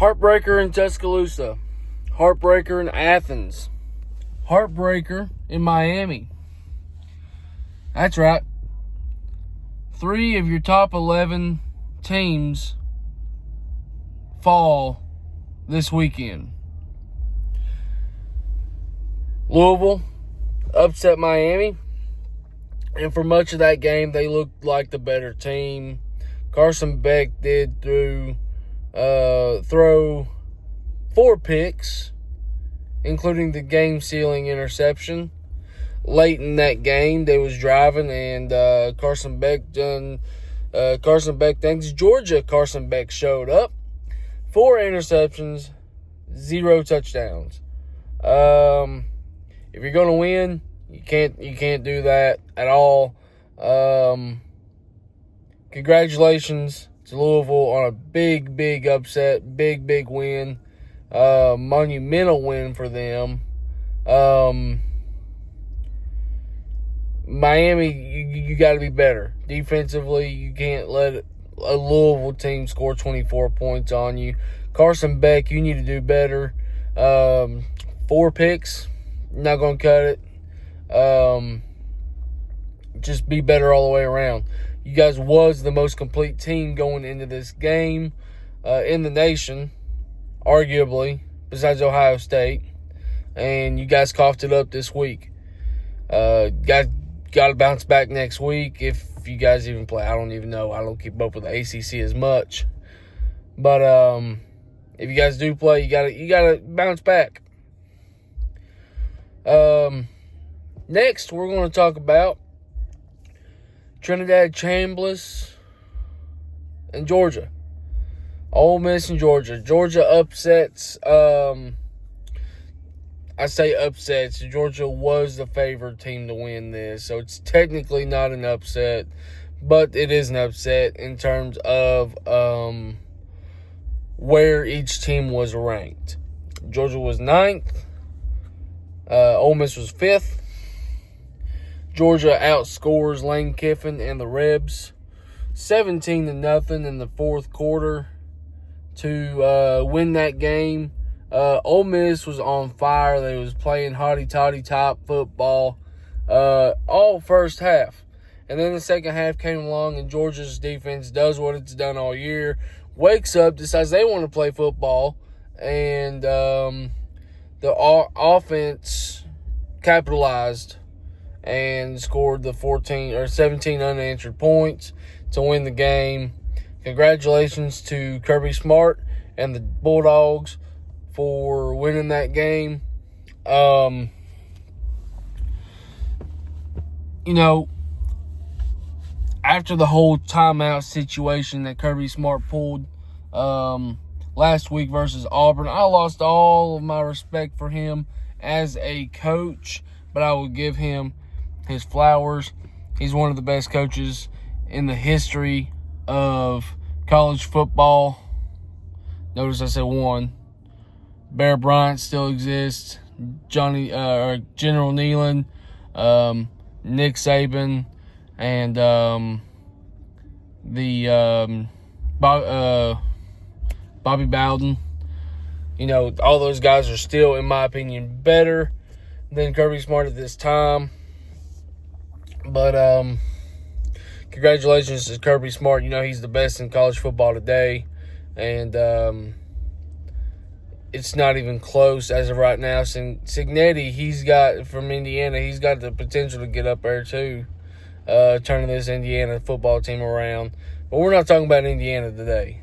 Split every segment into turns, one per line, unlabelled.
Heartbreaker in Tuscaloosa. Heartbreaker in Athens. Heartbreaker in Miami. That's right. 3 of your top 11 teams fall this weekend. Louisville upset Miami, and for much of that game, they looked like the better team. Carson Beck did throw 4 picks, including the game-sealing interception. Late in that game, they was driving, and Carson Beck thanks Georgia. Carson Beck showed up. 4 interceptions, 0 touchdowns. If you're gonna win, you can't do that at all. Congratulations to Louisville on a big upset, big win, monumental win for them. Miami, you got to be better defensively. You can't let a Louisville team score 24 points on you. Carson Beck, you need to do better. 4 picks, not going to cut it. Just be better all the way around. You guys was the most complete team going into this game in the nation, arguably, besides Ohio State. And you guys coughed it up this week. Guys got to bounce back next week if you guys even play. I don't even know. I don't keep up with the ACC as much. But if you guys do play, you gotta bounce back. Next, we're going to talk about Trinidad Chambliss and Georgia. Ole Miss and Georgia. Georgia upsets. I say upsets. Georgia was the favored team to win this, so it's technically not an upset, but it is an upset in terms of where each team was ranked. Georgia was 9th. Ole Miss was 5th. Georgia outscores Lane Kiffin and the Rebs 17-0 in the fourth quarter to win that game. Ole Miss was on fire. They was playing hotty-toddy top football all first half. And then the second half came along, and Georgia's defense does what it's done all year. Wakes up, decides they want to play football, and the offense capitalized and scored the 17 unanswered points to win the game. Congratulations to Kirby Smart and the Bulldogs for winning that game. After the whole timeout situation that Kirby Smart pulled last week versus Auburn, I lost all of my respect for him as a coach, but I will give him his flowers. He's one of the best coaches in the history of college football. Notice I said one. Bear Bryant still exists. General Neyland, Nick Saban, and Bobby Bowden. All those guys are still, in my opinion, better than Kirby Smart at this time. But congratulations to Kirby Smart. He's the best in college football today. And it's not even close as of right now. Cignetti, from Indiana, he's got the potential to get up there too, turning this Indiana football team around. But we're not talking about Indiana today.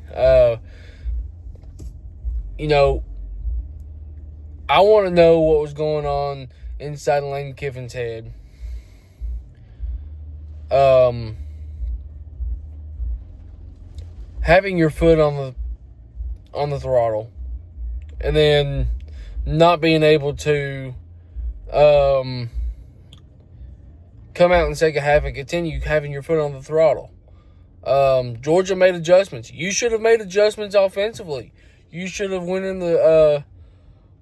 I want to know what was going on inside Lane Kiffin's head. Having your foot on the throttle, and then not being able to come out in the second half and continue having your foot on the throttle. Georgia made adjustments. You should have made adjustments offensively. You should have went in the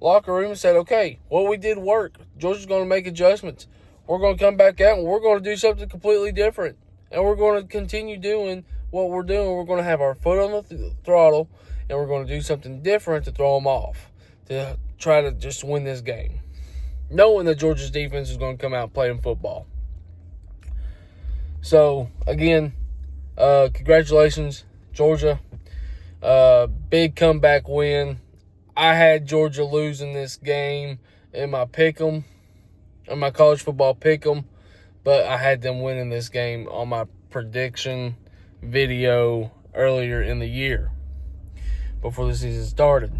locker room and said, okay, what we did worked. Georgia's going to make adjustments. We're going to come back out and we're going to do something completely different. And we're going to continue doing what we're doing, we're going to have our foot on the throttle, and we're going to do something different to throw them off, to try to just win this game, knowing that Georgia's defense is going to come out playing football. So, again, congratulations, Georgia. Big comeback win. I had Georgia losing this game in my pick'em, in my college football pick'em, but I had them winning this game on my prediction video earlier in the year before the season started.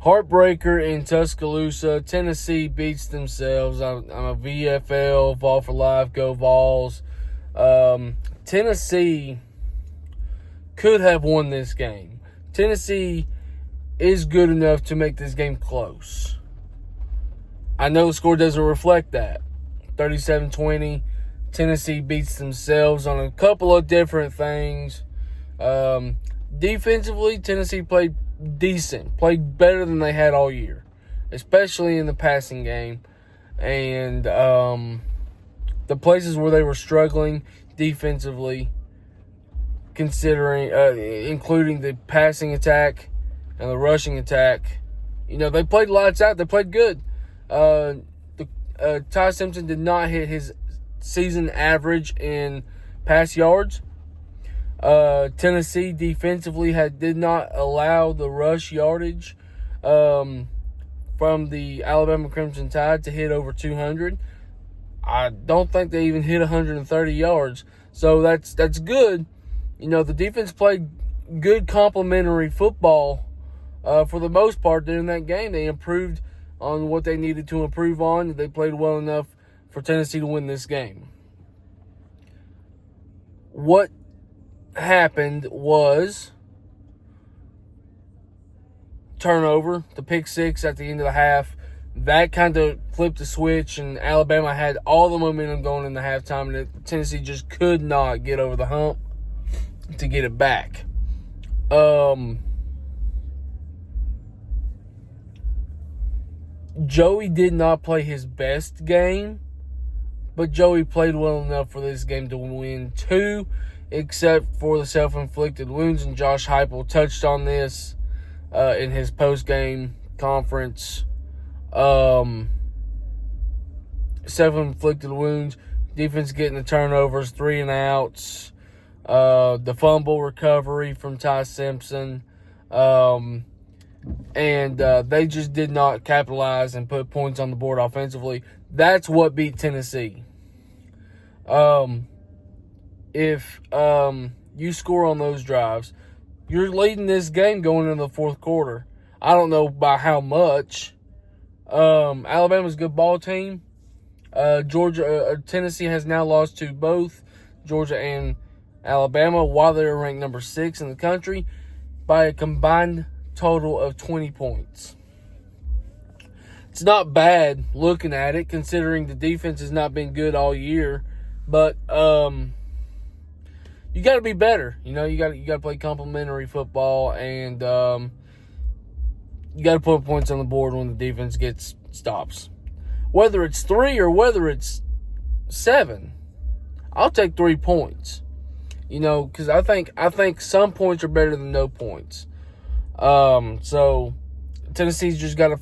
Heartbreaker in Tuscaloosa. Tennessee beats themselves. I'm a VFL, Vol for Life, go Vols. Tennessee could have won this game. Tennessee is good enough to make this game close. I know the score doesn't reflect that. 37-20. Tennessee beats themselves on a couple of different things. Defensively, Tennessee played decent. Played better than they had all year, especially in the passing game. And the places where they were struggling defensively, including the passing attack and the rushing attack, they played lights out. They played good. Ty Simpson did not hit his season average in pass yards. Tennessee defensively did not allow the rush yardage from the Alabama Crimson Tide to hit over 200. I don't think they even hit 130 yards. So that's good. The defense played good complementary football for the most part during that game. They improved on what they needed to improve on. They played well enough for Tennessee to win this game. What happened was turnover, the pick six at the end of the half. That kind of flipped the switch, and Alabama had all the momentum going in the halftime, and Tennessee just could not get over the hump to get it back. Joey did not play his best game, but Joey played well enough for this game to win two, except for the self-inflicted wounds, and Josh Heupel touched on this in his post-game conference. Self-inflicted wounds, defense getting the turnovers, 3 and outs, the fumble recovery from Ty Simpson, and they just did not capitalize and put points on the board offensively. That's what beat Tennessee. If you score on those drives, you're leading this game going into the fourth quarter. I don't know by how much. Alabama's a good ball team. Tennessee has now lost to both Georgia and Alabama while they're ranked number 6 in the country by a combined total of 20 points. It's not bad looking at it, considering the defense has not been good all year, but you got to be better. You got to play complementary football, and you got to put points on the board when the defense gets stops. Whether it's 3 or whether it's 7, I'll take 3 points. Because I think some points are better than no points. So Tennessee's just got to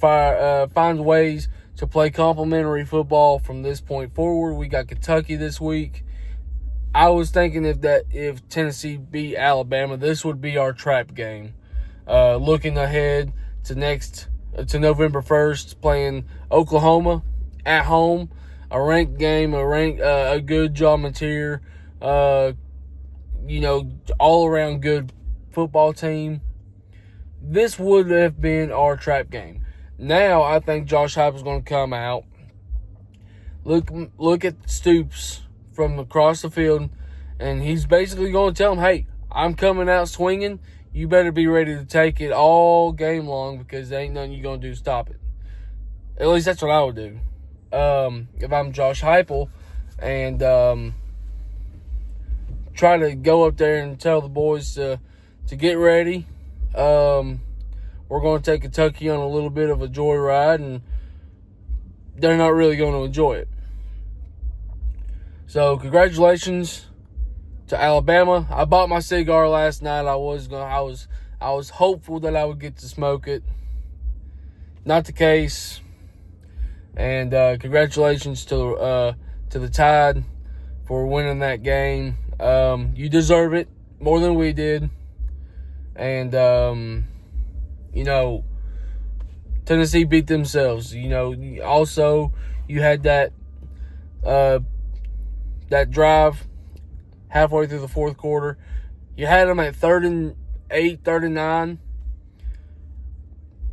find ways to play complementary football from this point forward. We got Kentucky this week. I was thinking if Tennessee beat Alabama, this would be our trap game. Looking ahead to November 1st, playing Oklahoma at home, a ranked game, a good John Mateer, all around good football team. This would have been our trap game. Now I think Josh Heupel is going to come out. Look at Stoops from across the field, and he's basically going to tell him, "Hey, I'm coming out swinging. You better be ready to take it all game long because there ain't nothing you're going to do to stop it." At least that's what I would do if I'm Josh Heupel, and try to go up there and tell the boys to get ready. We're going to take Kentucky on a little bit of a joyride, and they're not really going to enjoy it. So, congratulations to Alabama. I bought my cigar last night. I was hopeful that I would get to smoke it. Not the case. And congratulations to the Tide for winning that game. You deserve it more than we did. And Tennessee beat themselves. Also you had that drive halfway through the fourth quarter. You had them at 3rd and 8, 3rd and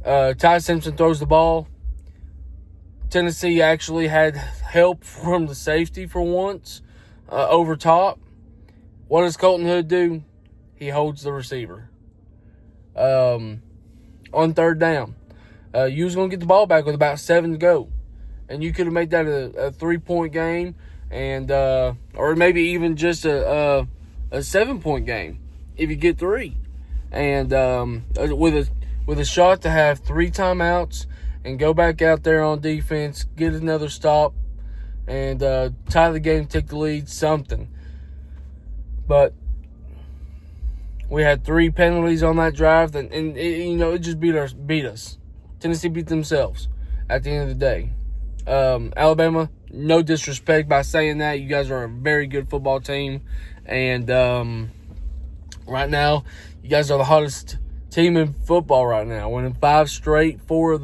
9. Ty Simpson throws the ball. Tennessee actually had help from the safety for once over top. What does Colton Hood do? He holds the receiver on 3rd down. You was going to get the ball back with about 7 to go. And you could have made that a 3-point game, and or maybe even just a 7-point game if you get 3. And with a shot to have 3 timeouts and go back out there on defense, get another stop, and tie the game, take the lead, something. But we had 3 penalties on that drive, and it just beat us. Tennessee beat themselves at the end of the day. Alabama, no disrespect by saying that. You guys are a very good football team. And right now, you guys are the hottest team in football right now. Winning 6 straight, 4 of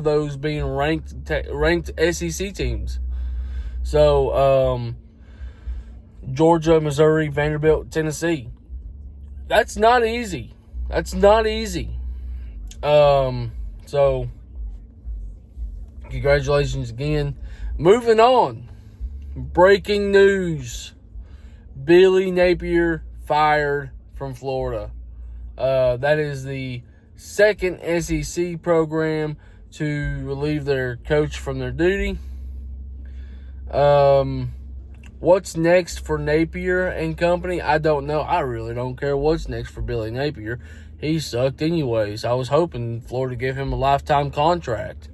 those being ranked SEC teams. So, Georgia, Missouri, Vanderbilt, Tennessee. That's not easy. So, congratulations again. Moving on. Breaking news. Billy Napier fired from Florida. That is the second SEC program to relieve their coach from their duty. What's next for Napier and company? I don't know. I really don't care what's next for Billy Napier. He sucked anyways. I was hoping Florida gave him a lifetime contract.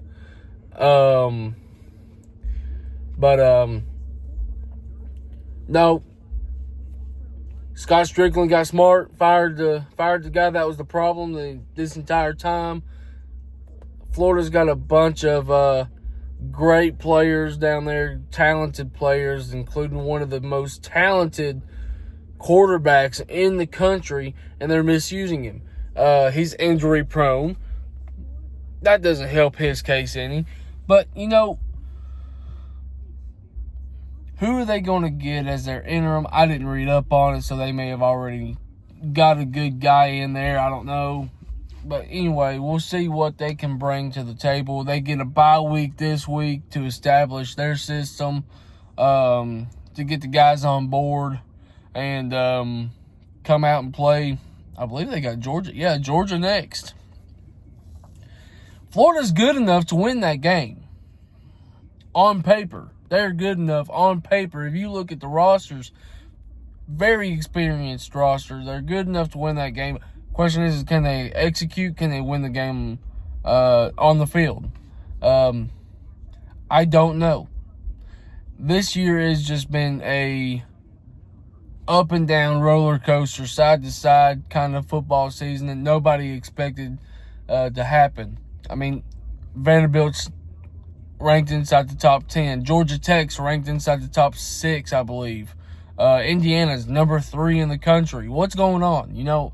No. Scott Strickland got smart, fired the guy that was the problem this entire time. Florida's got a bunch of great players down there, talented players, including one of the most talented quarterbacks in the country, and they're misusing him. He's injury prone. That doesn't help his case any. But, who are they going to get as their interim? I didn't read up on it, so they may have already got a good guy in there. I don't know. But anyway, we'll see what they can bring to the table. They get a bye week this week to establish their system, to get the guys on board and come out and play. I believe they got Georgia. Yeah, Georgia next. Florida's good enough to win that game. On paper. They're good enough on paper. If you look at the rosters, very experienced roster. They're good enough to win that game. Question is, can they execute? Can they win the game on the field? I don't know. This year has just been a up and down roller coaster, side to side kind of football season that nobody expected to happen. I mean, Vanderbilt's ranked inside the top 10. Georgia Tech's ranked inside the top 6, I believe. Indiana's number 3 in the country. What's going on?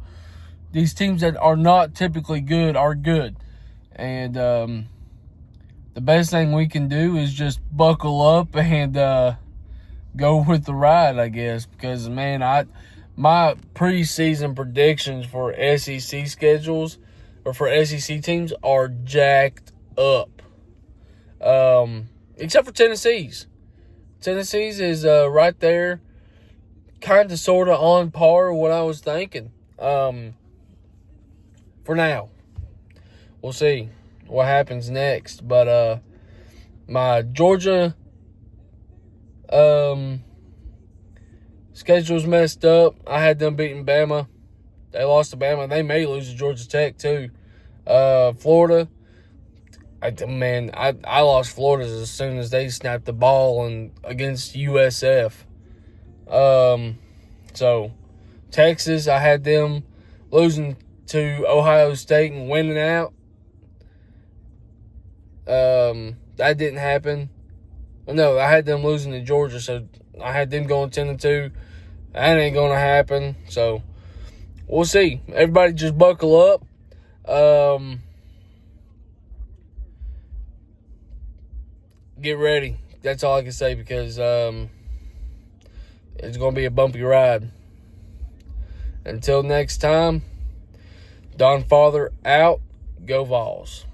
These teams that are not typically good are good. And the best thing we can do is just buckle up and go with the ride, I guess. Because, man, my preseason predictions for SEC schedules or for SEC teams are jacked up. Except for Tennessee's. Tennessee's is right there, kind of sort of on par with what I was thinking. For now, we'll see what happens next. But my Georgia schedule's messed up. I had them beating Bama. They lost to Bama. They may lose to Georgia Tech too. Florida. I lost Florida as soon as they snapped the ball against USF. So Texas, I had them losing to Ohio State and winning out. That didn't happen. No, I had them losing to Georgia, so I had them going 10-2. That ain't gonna happen. So we'll see. Everybody just buckle up. Get ready. That's all I can say, because it's gonna be a bumpy ride. Until next time, Don Father out. Go Vols.